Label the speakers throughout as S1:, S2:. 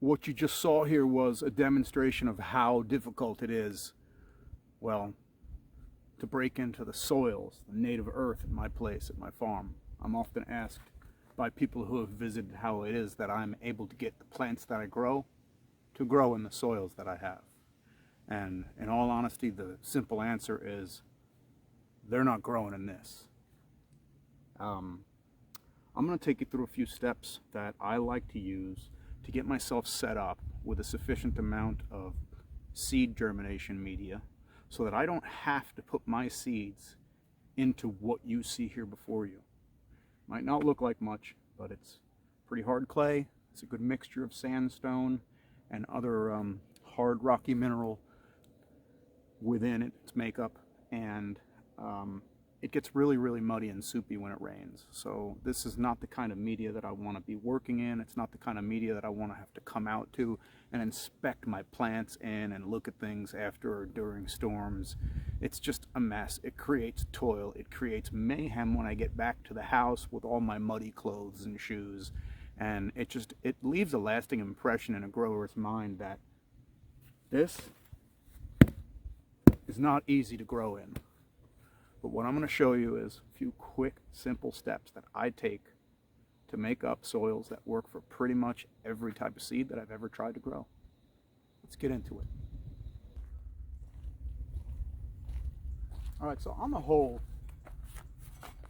S1: What you just saw here was a demonstration of how difficult it is, well, to break into the soils, the native earth at my place, at my farm. I'm often asked by people who have visited how it is that I'm able to get the plants that I grow to grow in the soils that I have. And in all honesty, the simple answer is they're not growing in this. I'm going to take you through a few steps that I like to use to get myself set up with a sufficient amount of seed germination media so that I don't have to put my seeds into what you see here before you. Might not look like much, but it's pretty hard clay. It's a good mixture of sandstone and other hard rocky mineral within its makeup, and it gets really, really muddy and soupy when it rains. So this is not the kind of media that I want to be working in. It's not the kind of media that I want to have to come out to and inspect my plants in and look at things after or during storms. It's just a mess. It creates toil. It creates mayhem when I get back to the house with all my muddy clothes and shoes. And it leaves a lasting impression in a grower's mind that this is not easy to grow in. But what I'm going to show you is a few quick, simple steps that I take to make up soils that work for pretty much every type of seed that I've ever tried to grow. Let's get into it. All right, so on the whole,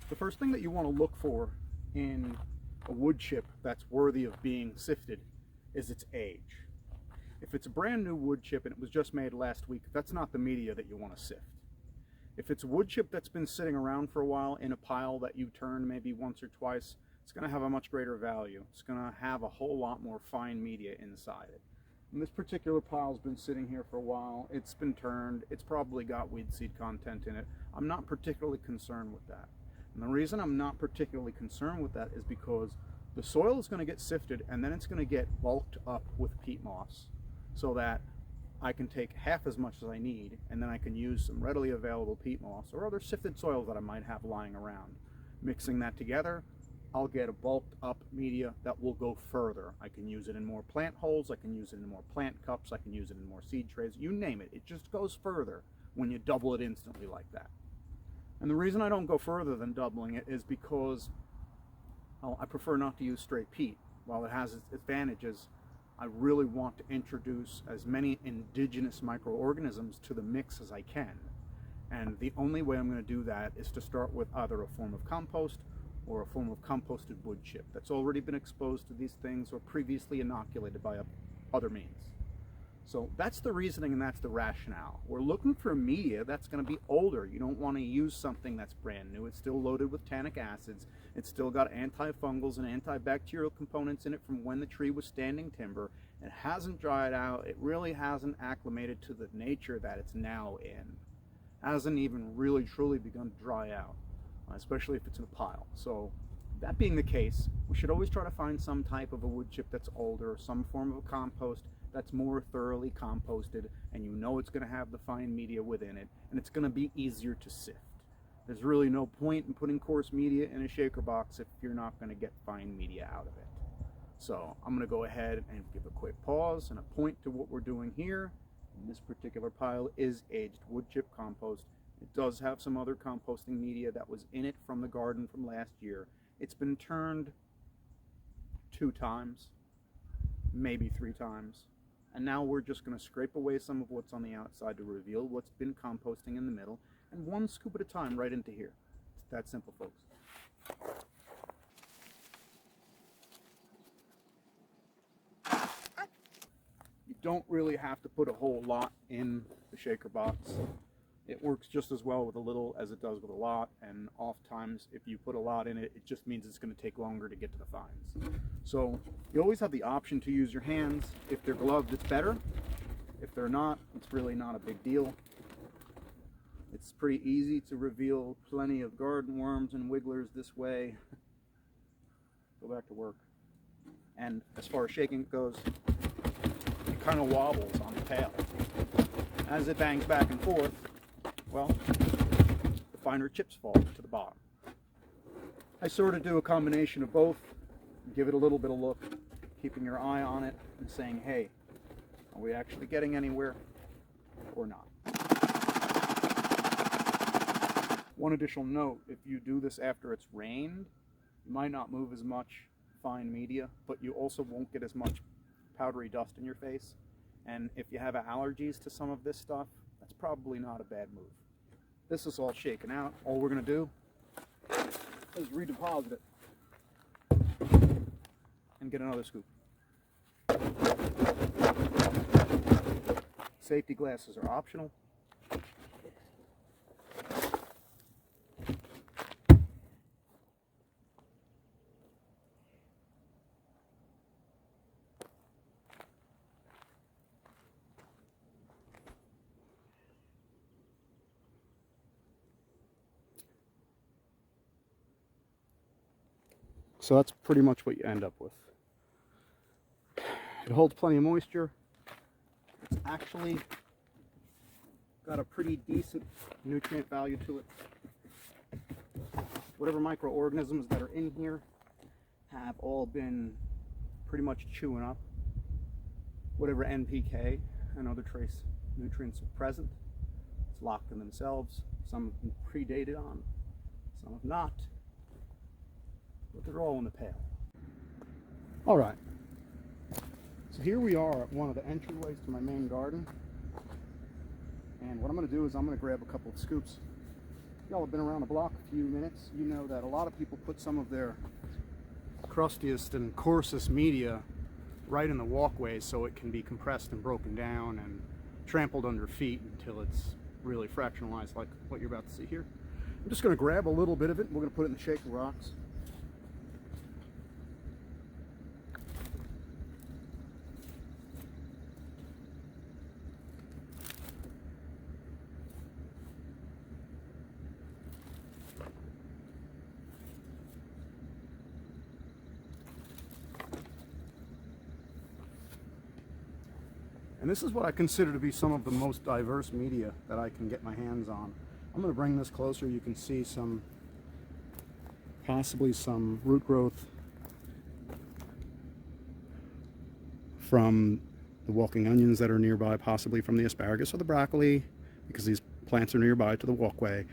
S1: the first thing that you want to look for in a wood chip that's worthy of being sifted is its age. If it's a brand new wood chip and it was just made last week, that's not the media that you want to sift. If it's a wood chip that's been sitting around for a while in a pile that you turn maybe once or twice, it's going to have a much greater value. It's going to have a whole lot more fine media inside it. And this particular pile's been sitting here for a while. It's been turned. It's probably got weed seed content in it. I'm not particularly concerned with that. And the reason I'm not particularly concerned with that is because the soil is going to get sifted and then it's going to get bulked up with peat moss so that I can take half as much as I need, and then I can use some readily available peat moss or other sifted soils that I might have lying around. Mixing that together, I'll get a bulked up media that will go further. I can use it in more plant holes, I can use it in more plant cups, I can use it in more seed trays, you name it. It just goes further when you double it instantly like that. And the reason I don't go further than doubling it is because I prefer not to use straight peat. While it has its advantages, I really want to introduce as many indigenous microorganisms to the mix as I can. And the only way I'm going to do that is to start with either a form of compost or a form of composted wood chip that's already been exposed to these things or previously inoculated by other means. So that's the reasoning and that's the rationale. We're looking for media that's going to be older. You don't want to use something that's brand new. It's still loaded with tannic acids. It's still got antifungals and antibacterial components in it from when the tree was standing timber. It hasn't dried out. It really hasn't acclimated to the nature that it's now in. Hasn't even really truly begun to dry out, especially if it's in a pile. So that being the case, we should always try to find some type of a wood chip that's older, some form of a compost that's more thoroughly composted, and you know it's going to have the fine media within it, and it's going to be easier to sift. There's really no point in putting coarse media in a shaker box if you're not going to get fine media out of it. So I'm going to go ahead and give a quick pause and a point to what we're doing here. And this particular pile is aged wood chip compost. It does have some other composting media that was in it from the garden from last year. It's been turned 2 times, maybe 3 times. And now we're just going to scrape away some of what's on the outside to reveal what's been composting in the middle, and 1 scoop at a time right into here. It's that simple, folks. You don't really have to put a whole lot in the shaker box. It works just as well with a little as it does with a lot, and oftentimes if you put a lot in it, it just means it's going to take longer to get to the fines. So you always have the option to use your hands. If they're gloved, it's better. If they're not, it's really not a big deal. It's pretty easy to reveal plenty of garden worms and wigglers this way. Go back to work. And as far as shaking goes, it kind of wobbles on the tail. As it bangs back and forth, well, the finer chips fall to the bottom. I sort of do a combination of both, give it a little bit of look, keeping your eye on it and saying, hey, are we actually getting anywhere or not? One additional note, if you do this after it's rained, you might not move as much fine media, but you also won't get as much powdery dust in your face. And if you have allergies to some of this stuff, that's probably not a bad move. This is all shaken out. All we're going to do is redeposit it and get another scoop. Safety glasses are optional. So that's pretty much what you end up with. It holds plenty of moisture. It's actually got a pretty decent nutrient value to it. Whatever microorganisms that are in here have all been pretty much chewing up whatever NPK and other trace nutrients are present. It's locked in themselves. Some have been predated on, some have not. But they're all in the pail. All right. So here we are at one of the entryways to my main garden. And what I'm going to do is I'm going to grab a couple of scoops. Y'all have been around the block a few minutes. You know that a lot of people put some of their crustiest and coarsest media right in the walkways so it can be compressed and broken down and trampled under feet until it's really fractionalized like what you're about to see here. I'm just going to grab a little bit of it and we're going to put it in the shaking rocks. And this is what I consider to be some of the most diverse media that I can get my hands on. I'm going to bring this closer. You can see possibly some root growth from the walking onions that are nearby, possibly from the asparagus or the broccoli, because these plants are nearby to the walkway.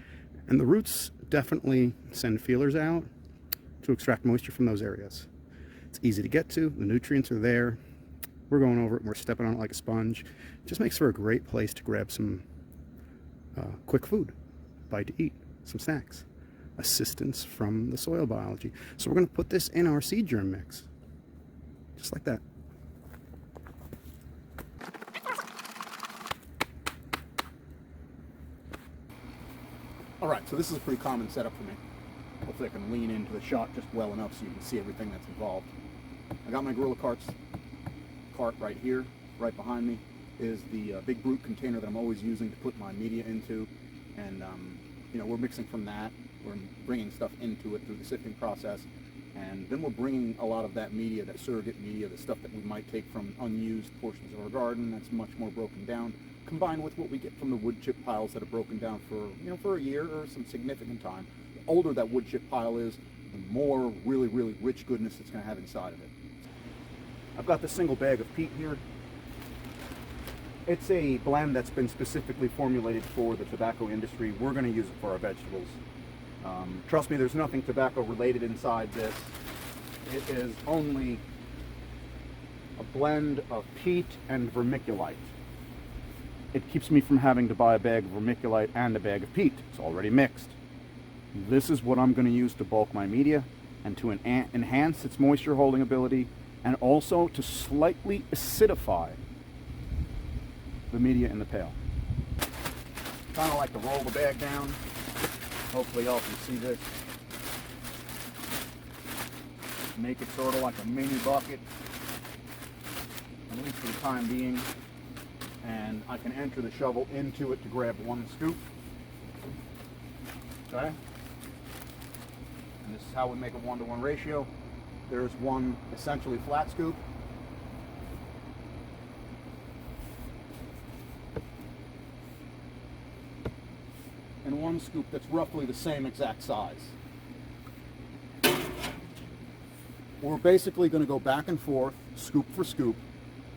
S1: And the roots definitely send feelers out to extract moisture from those areas. It's easy to get to, the nutrients are there. We're going over it and we're stepping on it like a sponge. It just makes for a great place to grab some quick food, bite to eat, some snacks, assistance from the soil biology. So we're going to put this in our seed germ mix, just like that. All right, so this is a pretty common setup for me. Hopefully I can lean into the shot just well enough so you can see everything that's involved. I got my Gorilla cart right here. Right behind me is the big brute container that I'm always using to put my media into, and you know, we're mixing from that. We're bringing stuff into it through the sifting process, and then we're bringing a lot of that media, that surrogate media, the stuff that we might take from unused portions of our garden that's much more broken down, combined with what we get from the wood chip piles that are broken down for a year or some significant time. The older that wood chip pile is, the more really rich goodness it's going to have inside of it. I've got this single bag of peat here. It's a blend that's been specifically formulated for the tobacco industry. We're going to use it for our vegetables. Trust me, there's nothing tobacco related inside this. It is only a blend of peat and vermiculite. It keeps me from having to buy a bag of vermiculite and a bag of peat. It's already mixed. This is what I'm going to use to bulk my media and to enhance its moisture holding ability, and also to slightly acidify the media in the pail. Kind of like to roll the bag down. Hopefully y'all can see this. Make it sort of like a mini bucket, at least for the time being. And I can enter the shovel into it to grab one scoop. Okay? And this is how we make a 1-to-1 ratio. There's one essentially flat scoop. And one scoop that's roughly the same exact size. we're basically going to go back and forth, scoop for scoop,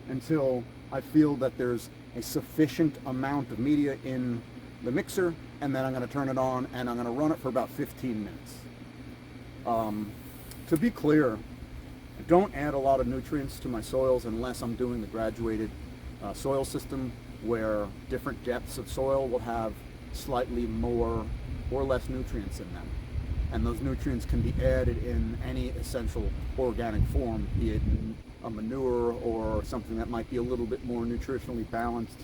S1: until I feel that there's a sufficient amount of media in the mixer, and then I'm going to turn it on and I'm going to run it for about 15 minutes. To be clear, I don't add a lot of nutrients to my soils unless I'm doing the graduated soil system, where different depths of soil will have slightly more or less nutrients in them. And those nutrients can be added in any essential organic form, be it in a manure or something that might be a little bit more nutritionally balanced.